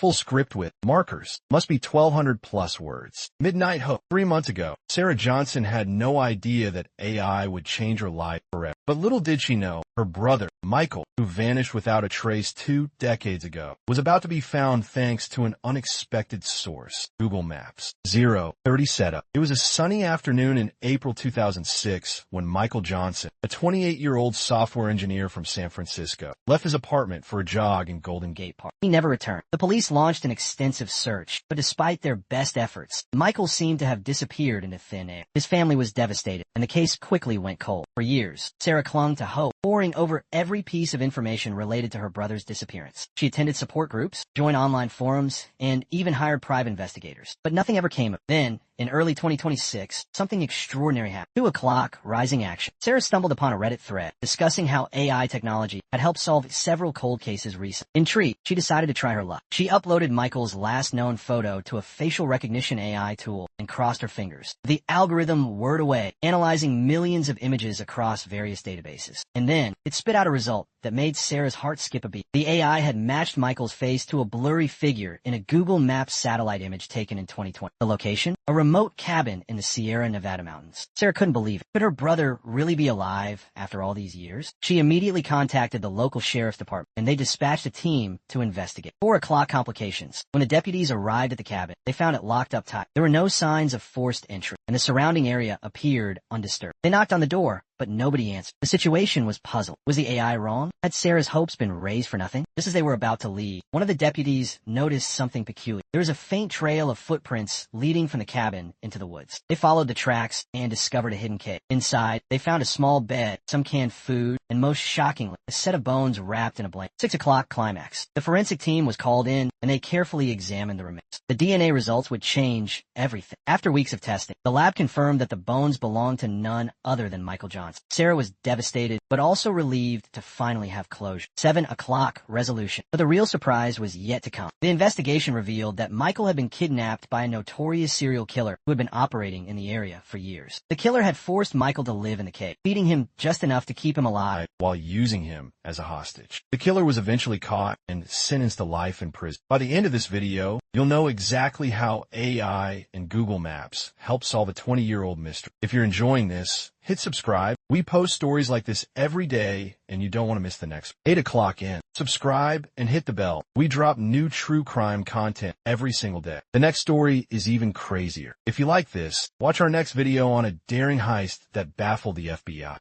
Full script with markers. Must be 1,200 plus words. Midnight Hope. 3 months ago, Sarah Johnson had no idea that AI would change her life forever. But little did she know, her brother, Michael, who vanished without a trace 2 decades ago, was about to be found thanks to an unexpected source, Google Maps. 0:30 setup. It was a sunny afternoon in April 2006 when Michael Johnson, a 28-year-old software engineer from San Francisco, left his apartment for a jog in Golden Gate Park. He never returned. The police launched an extensive search, but despite their best efforts, Michael seemed to have disappeared into thin air. His family was devastated, and the case quickly went cold. For years, Sarah clung to hope, poring over every piece of information related to her brother's disappearance. She attended support groups, joined online forums, and even hired private investigators. But nothing ever came of it. Then, in early 2026, something extraordinary happened. 2 o'clock, rising action. Sarah stumbled upon a Reddit thread discussing how AI technology had helped solve several cold cases recently. Intrigued, she decided to try her luck. She uploaded Michael's last known photo to a facial recognition AI tool and crossed her fingers. The algorithm whirred away, analyzing millions of images across various databases. And then, it spit out a result that made Sarah's heart skip a beat. The AI had matched Michael's face to a blurry figure in a Google Maps satellite image taken in 2020. The location? A remote cabin in the Sierra Nevada mountains. Sarah couldn't believe it. Could her brother really be alive after all these years? She immediately contacted the local sheriff's department, and they dispatched a team to investigate. 4 o'clock complications. When the deputies arrived at the cabin, they found it locked up tight. There were no signs of forced entry, and the surrounding area appeared undisturbed. They knocked on the door, but nobody answered. The situation was puzzled. Was the AI wrong? Had Sarah's hopes been raised for nothing? Just as they were about to leave, one of the deputies noticed something peculiar. There was a faint trail of footprints leading from the cabin into the woods. They followed the tracks and discovered a hidden cave. Inside, they found a small bed, some canned food, and most shockingly, a set of bones wrapped in a blanket. 6 o'clock, climax. The forensic team was called in, and they carefully examined the remains. The DNA results would change everything. After weeks of testing, the lab confirmed that the bones belonged to none other than Michael Johnson. Sarah was devastated, but also relieved to finally have closure. 7 o'clock, resolution. But the real surprise was yet to come. The investigation revealed that Michael had been kidnapped by a notorious serial killer who had been operating in the area for years. The killer had forced Michael to live in the cave, feeding him just enough to keep him alive while using him as a hostage. The killer was eventually caught and sentenced to life in prison. By the end of this video, you'll know exactly how AI and Google Maps help solve a 20-year-old mystery. If you're enjoying this, hit subscribe. We post stories like this every day, and you don't want to miss the next. 8 o'clock in. Subscribe and hit the bell. We drop new true crime content every single day. The next story is even crazier. If you like this, watch our next video on a daring heist that baffled the FBI.